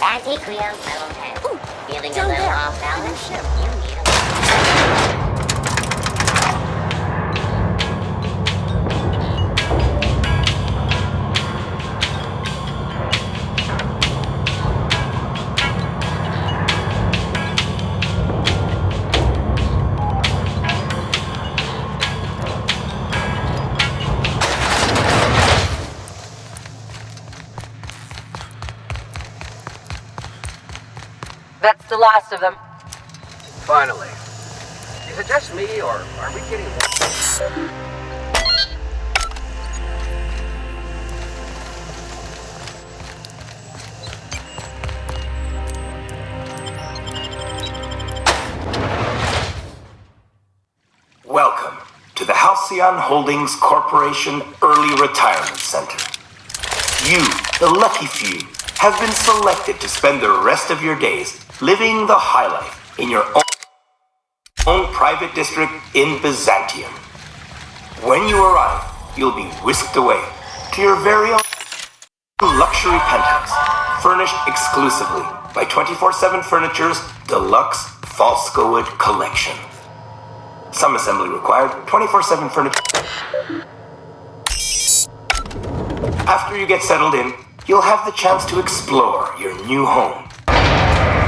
Anti-Creole metal head. Feeling a little off balance? You need a... That's the last of them. Finally. Is it just me, or are we getting... Welcome to the Halcyon Holdings Corporation Early Retirement Center. You, the lucky few, have been selected to spend the rest of your days living the high life in your own private district in Byzantium. When you arrive, you'll be whisked away to your very own luxury penthouse, furnished exclusively by 24/7 Furniture's deluxe Falscowood collection. Some assembly required, 24/7 Furniture. After you get settled in, you'll have the chance to explore your new home.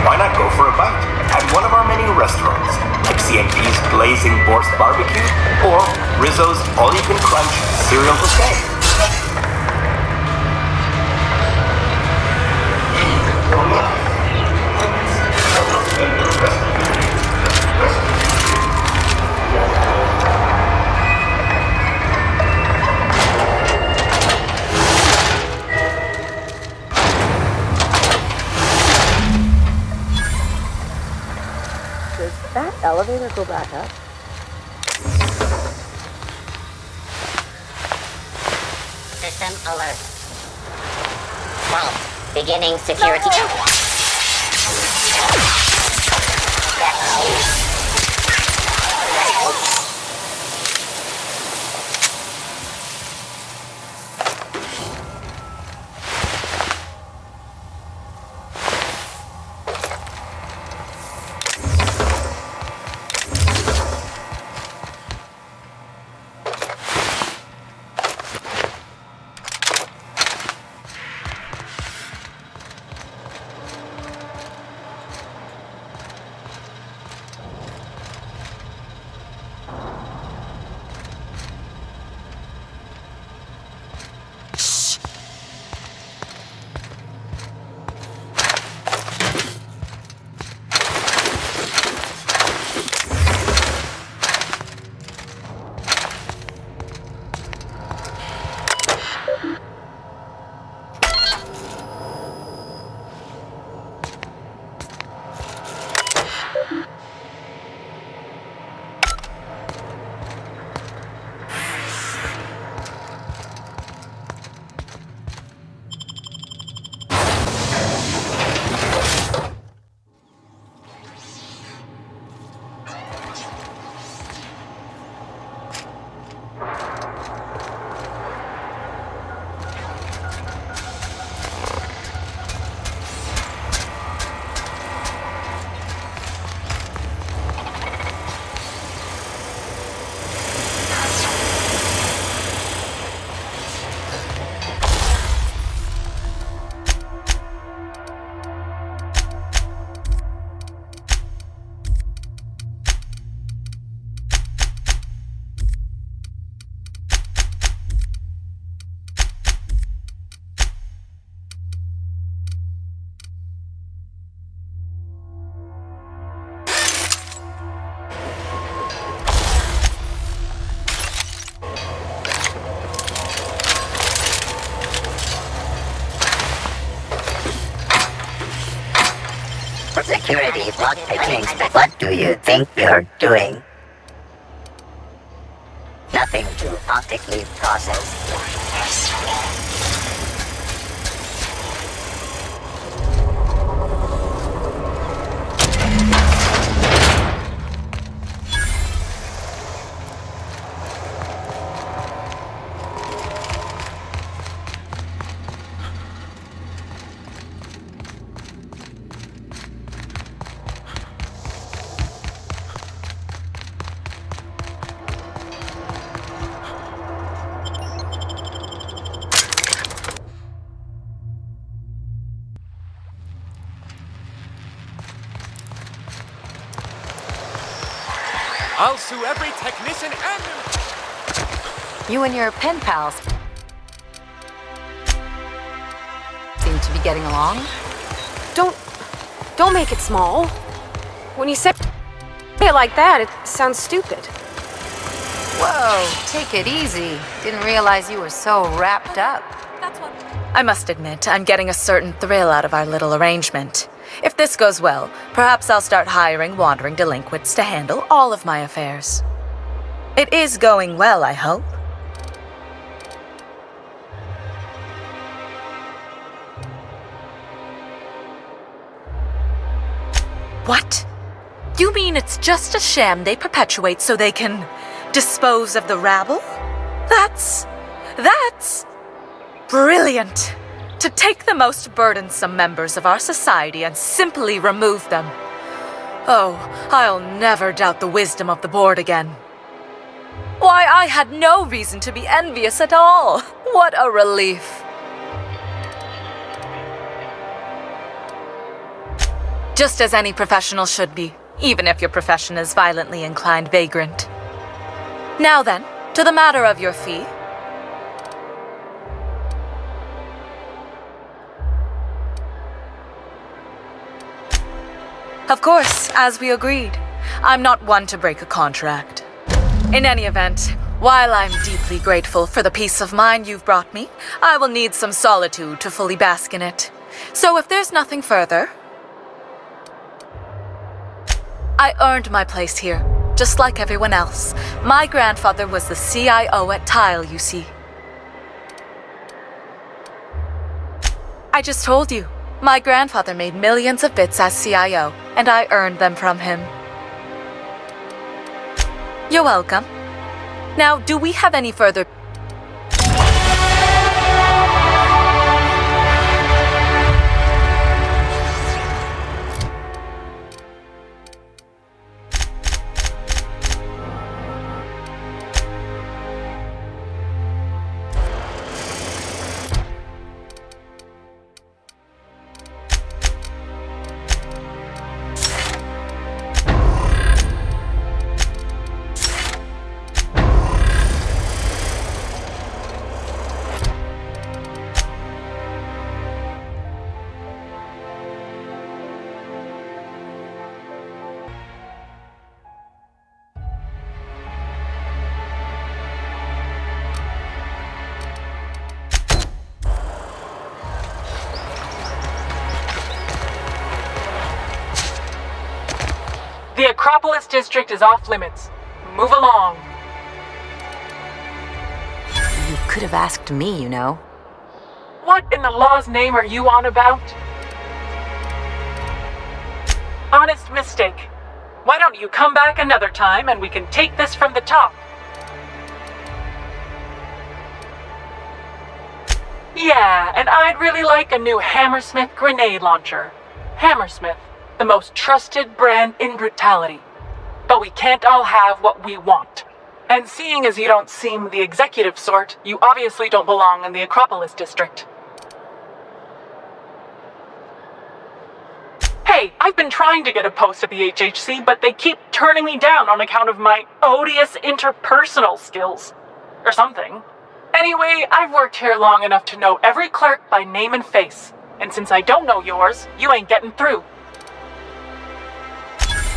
Why not go for a bite at one of our many restaurants, like CNB's Blazing Borscht Barbecue or Rizzo's All-You-Can-Crunch Cereal Buffet? That elevator go back up? System alert. Vault. Beginning security. Security block pickings. What do you think you're doing? Nothing to optically process. I'll sue every technician and... You and your pen pals seem to be getting along. Don't make it small. When you say it like that, it sounds stupid. Whoa, take it easy. Didn't realize you were so wrapped up. I must admit, I'm getting a certain thrill out of our little arrangement. If this goes well, perhaps I'll start hiring wandering delinquents to handle all of my affairs. It is going well, I hope. What? You mean it's just a sham they perpetuate so they can dispose of the rabble? That's brilliant. To take the most burdensome members of our society and simply remove them. Oh, I'll never doubt the wisdom of the board again. Why, I had no reason to be envious at all. What a relief. Just as any professional should be, even if your profession is violently inclined vagrant. Now then, to the matter of your fee. Of course, as we agreed. I'm not one to break a contract. In any event, while I'm deeply grateful for the peace of mind you've brought me, I will need some solitude to fully bask in it. So if there's nothing further... I earned my place here, just like everyone else. My grandfather was the CIO at Tile, you see. I just told you. My grandfather made millions of bits as CIO, and I earned them from him. You're welcome. Now, do we have any further... The Acropolis district is off limits. Move along. You could have asked me, you know. What in the law's name are you on about? Honest mistake. Why don't you come back another time and we can take this from the top? Yeah, and I'd really like a new Hammersmith grenade launcher. Hammersmith, the most trusted brand in brutality. But we can't all have what we want. And seeing as you don't seem the executive sort, you obviously don't belong in the Acropolis district. Hey, I've been trying to get a post at the HHC, but they keep turning me down on account of my odious interpersonal skills. Or something. Anyway, I've worked here long enough to know every clerk by name and face. And since I don't know yours, you ain't getting through.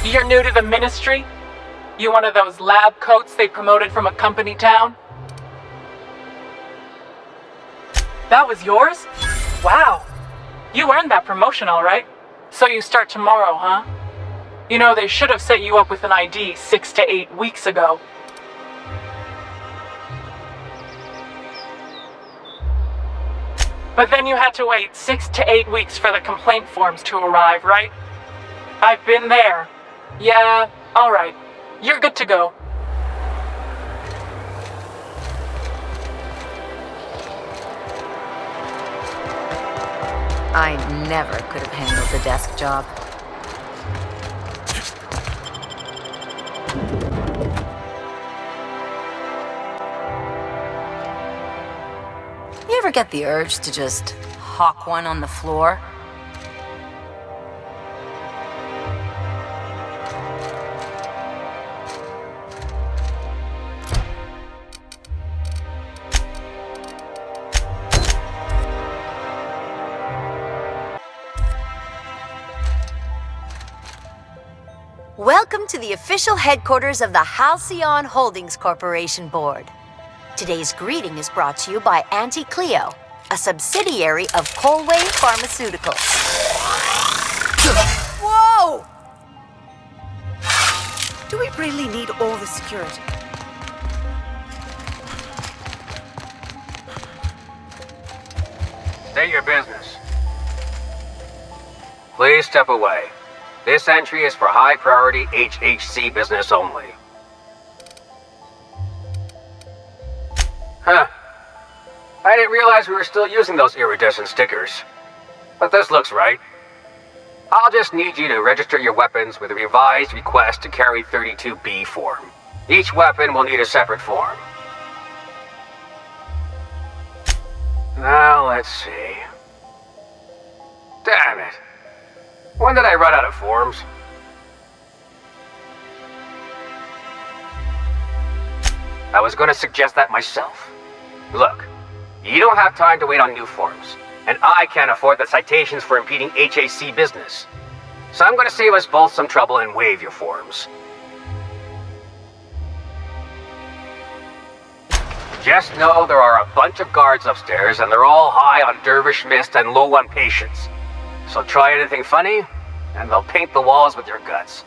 You're new to the ministry? You one of those lab coats they promoted from a company town? That was yours? Wow. You earned that promotion, all right. So you start tomorrow, huh? You know, they should have set you up with an ID 6 to 8 weeks ago. But then you had to wait 6 to 8 weeks for the complaint forms to arrive, right? I've been there. Yeah, all right. You're good to go. I never could have handled the desk job. You ever get the urge to just hawk one on the floor? Welcome to the official headquarters of the Halcyon Holdings Corporation Board. Today's greeting is brought to you by Auntie Cleo, a subsidiary of Colway Pharmaceuticals. Whoa! Do we really need all the security? State your business. Please step away. This entry is for high-priority HHC business only. Huh. I didn't realize we were still using those iridescent stickers. But this looks right. I'll just need you to register your weapons with a revised request to carry 32B form. Each weapon will need a separate form. Now, let's see. Damn it. When did I run out of forms? I was going to suggest that myself. Look, you don't have time to wait on new forms, and I can't afford the citations for impeding HAC business. So I'm going to save us both some trouble and waive your forms. Just know there are a bunch of guards upstairs, and they're all high on dervish mist and low on patience. So try anything funny, and they'll paint the walls with your guts.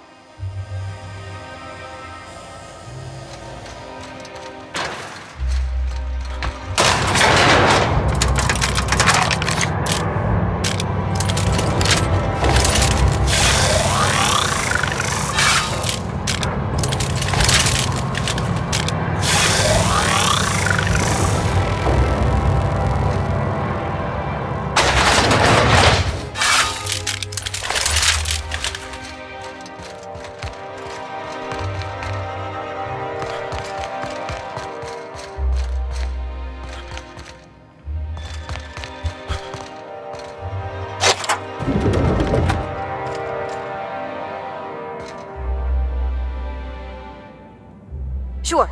Sure.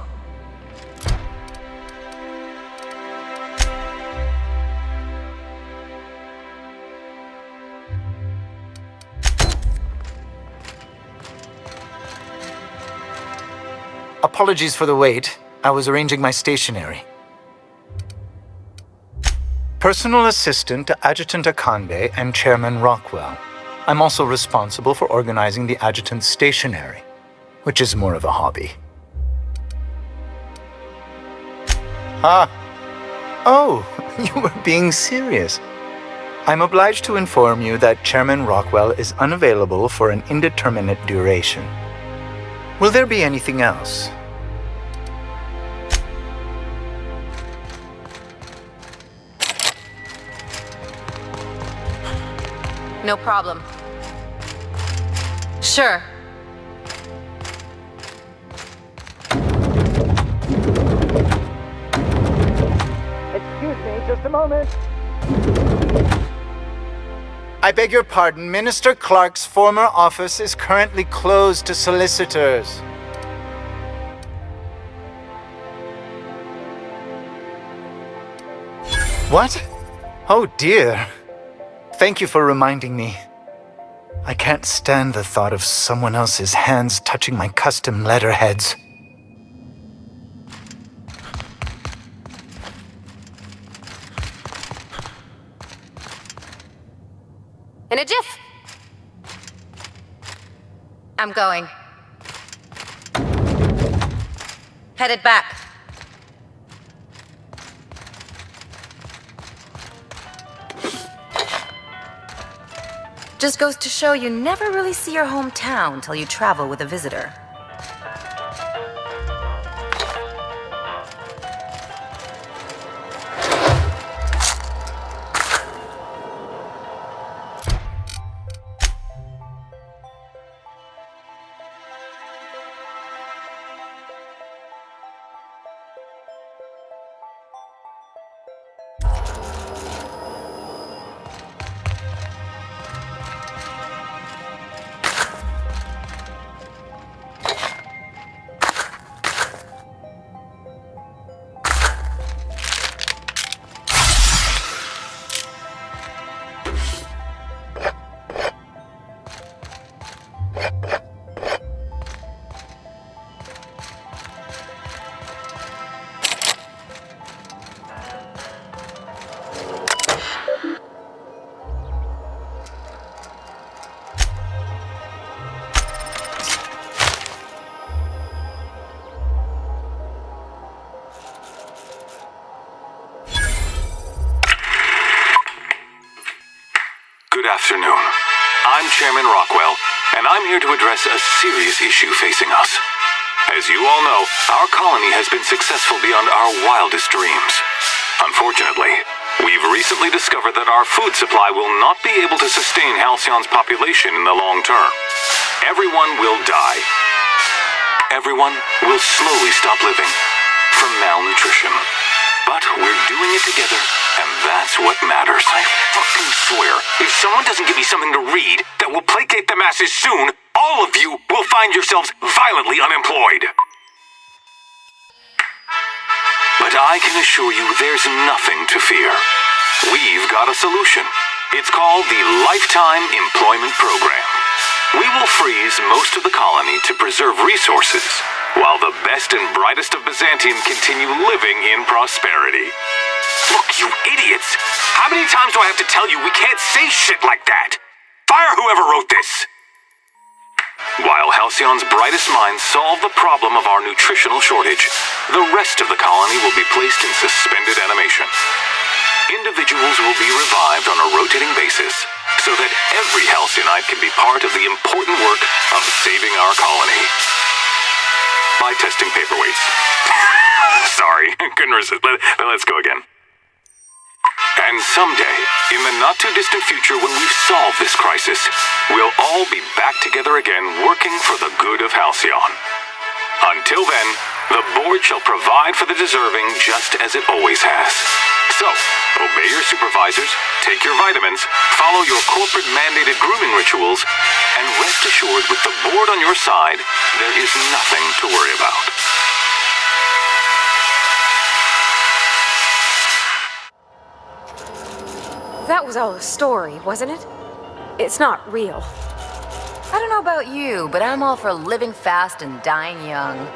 Apologies for the wait. I was arranging my stationery. Personal assistant to Adjutant Akande and Chairman Rockwell. I'm also responsible for organizing the adjutant's stationery, which is more of a hobby. Ah. Oh, you were being serious. I'm obliged to inform you that Chairman Rockwell is unavailable for an indeterminate duration. Will there be anything else? No problem. Sure. Excuse me, just a moment. I beg your pardon. Minister Clark's former office is currently closed to solicitors. What? Oh dear. Thank you for reminding me. I can't stand the thought of someone else's hands touching my custom letterheads. In a jiff. I'm going. Headed back. Just goes to show you never really see your hometown till you travel with a visitor. Good afternoon. I'm Chairman Rockwell, and I'm here to address a serious issue facing us. As you all know, our colony has been successful beyond our wildest dreams. Unfortunately, we've recently discovered that our food supply will not be able to sustain Halcyon's population in the long term. Everyone will die. Everyone will slowly stop living from malnutrition. But we're doing it together, and that's what matters. I fucking swear, if someone doesn't give me something to read that will placate the masses soon, all of you will find yourselves violently unemployed. But I can assure you there's nothing to fear. We've got a solution. It's called the Lifetime Employment Program. We will freeze most of the colony to preserve resources, while the best and brightest of Byzantium continue living in prosperity. Look, you idiots! How many times do I have to tell you we can't say shit like that? Fire whoever wrote this! While Halcyon's brightest minds solve the problem of our nutritional shortage, the rest of the colony will be placed in suspended animation. Individuals will be revived on a rotating basis, so that every Halcyonite can be part of the important work of saving our colony. By testing paperweights. Sorry, couldn't resist. Let's go again. And someday, in the not-too-distant future when we've solved this crisis, we'll all be back together again working for the good of Halcyon. Until then, the board shall provide for the deserving just as it always has. So, obey your supervisors, take your vitamins, follow your corporate-mandated grooming rituals, and rest assured with the board on your side, there is nothing to worry about. That was all a story, wasn't it? It's not real. I don't know about you, but I'm all for living fast and dying young.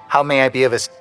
How may I be of assistance?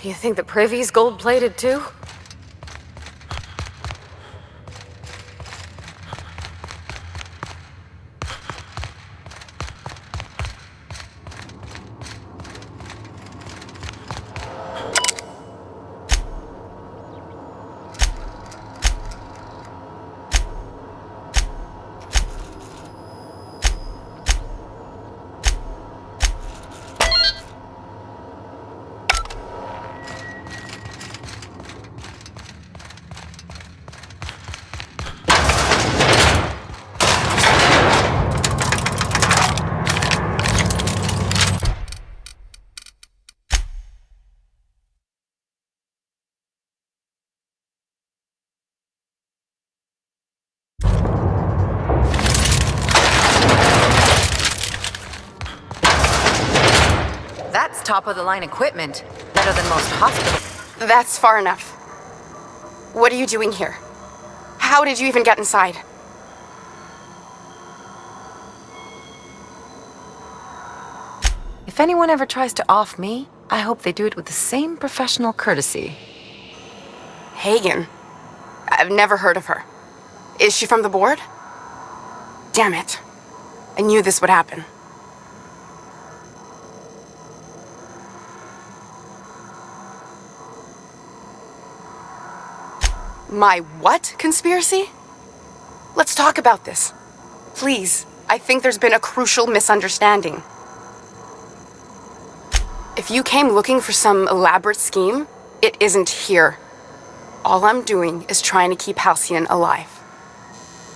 You think the privy's gold-plated too? top-of-the-line equipment. Better than most hospitals. That's far enough. What are you doing here? How did you even get inside? If anyone ever tries to off me, I hope they do it with the same professional courtesy. Hagen? I've never heard of her. Is she from the board? Damn it. I knew this would happen. My what conspiracy? Let's talk about this. Please, I think there's been a crucial misunderstanding. If you came looking for some elaborate scheme, it isn't here. All I'm doing is trying to keep Halcyon alive.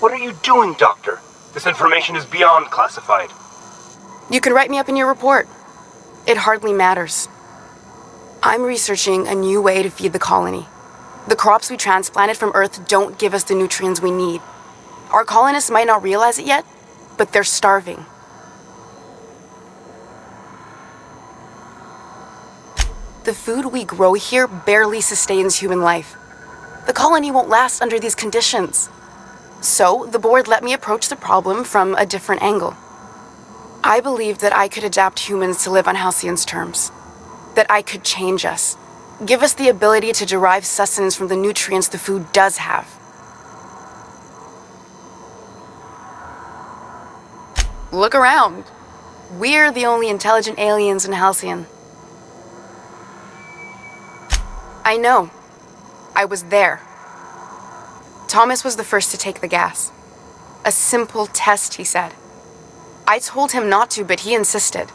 What are you doing, Doctor? This information is beyond classified. You can write me up in your report. It hardly matters. I'm researching a new way to feed the colony. The crops we transplanted from Earth don't give us the nutrients we need. Our colonists might not realize it yet, but they're starving. The food we grow here barely sustains human life. The colony won't last under these conditions. So, the board let me approach the problem from a different angle. I believed that I could adapt humans to live on Halcyon's terms. That I could change us. Give us the ability to derive sustenance from the nutrients the food does have. Look around. We're the only intelligent aliens in Halcyon. I know. I was there. Thomas was the first to take the gas. A simple test, he said. I told him not to, but he insisted.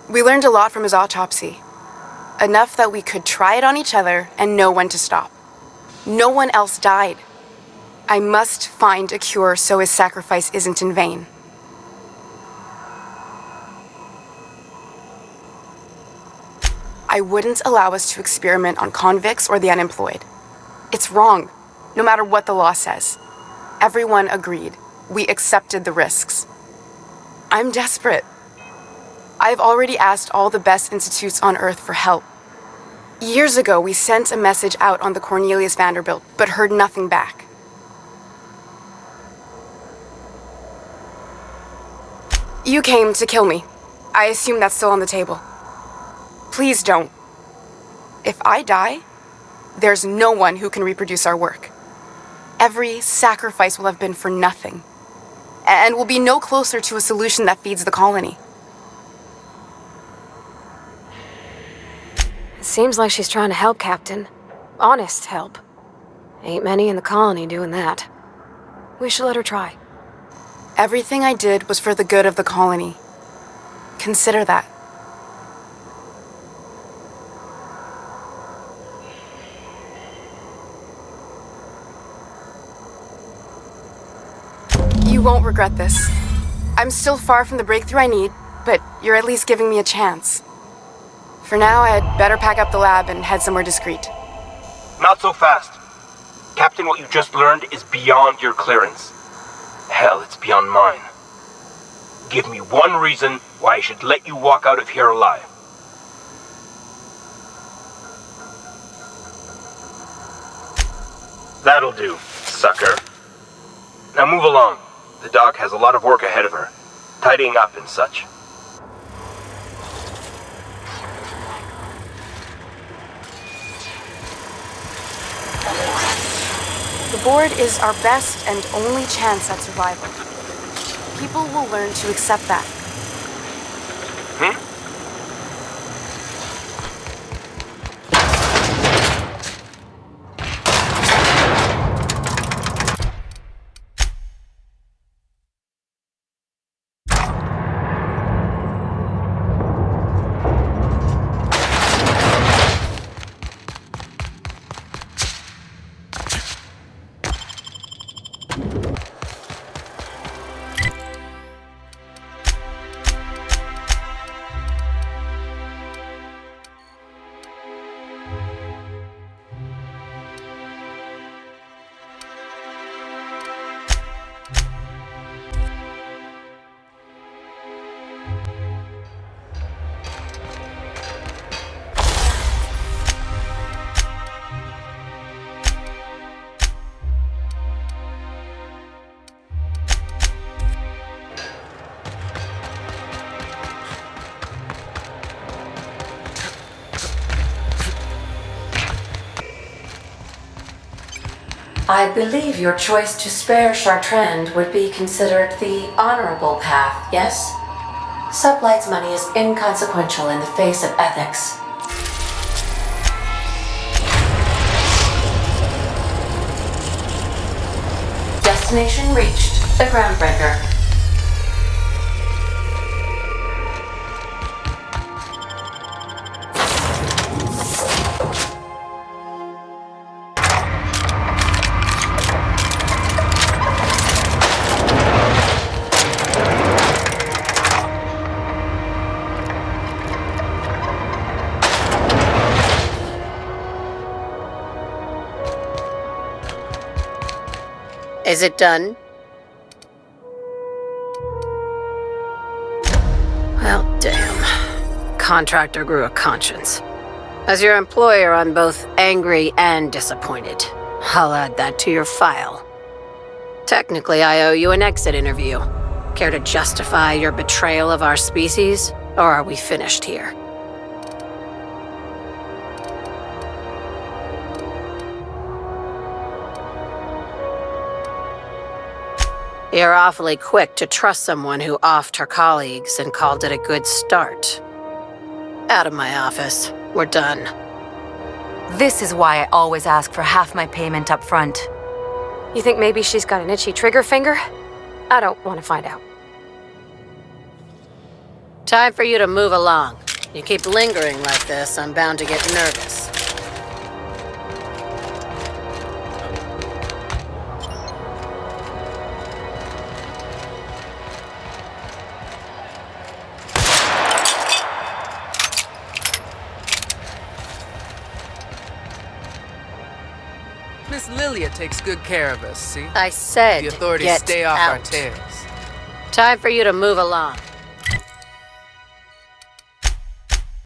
We learned a lot from his autopsy. Enough that we could try it on each other and know when to stop. No one else died. I must find a cure so his sacrifice isn't in vain. I wouldn't allow us to experiment on convicts or the unemployed. It's wrong, no matter what the law says. Everyone agreed. We accepted the risks. I'm desperate. I've already asked all the best institutes on Earth for help. Years ago, we sent a message out on the Cornelius Vanderbilt, but heard nothing back. You came to kill me. I assume that's still on the table. Please don't. If I die, there's no one who can reproduce our work. Every sacrifice will have been for nothing. And we'll be no closer to a solution that feeds the colony. It seems like she's trying to help, Captain. Honest help. Ain't many in the colony doing that. We should let her try. Everything I did was for the good of the colony. Consider that. You won't regret this. I'm still far from the breakthrough I need, but you're at least giving me a chance. For now, I'd better pack up the lab and head somewhere discreet. Not so fast. Captain, what you just learned is beyond your clearance. Hell, it's beyond mine. Give me one reason why I should let you walk out of here alive. That'll do, sucker. Now move along. The doc has a lot of work ahead of her, tidying up and such. The board is our best and only chance at survival. People will learn to accept that. I believe your choice to spare Chartrand would be considered the honorable path, yes? Sublight's money is inconsequential in the face of ethics. Destination reached. The Groundbreaker. Is it done? Well, damn. Contractor grew a conscience. As your employer, I'm both angry and disappointed. I'll add that to your file. Technically, I owe you an exit interview. Care to justify your betrayal of our species, or are we finished here? You're awfully quick to trust someone who offed her colleagues and called it a good start. Out of my office. We're done. This is why I always ask for half my payment up front. You think maybe she's got an itchy trigger finger? I don't want to find out. Time for you to move along. You keep lingering like this, I'm bound to get nervous. Miss Lilia takes good care of us, see? I said The authorities get stay off out. our tails. Time for you to move along.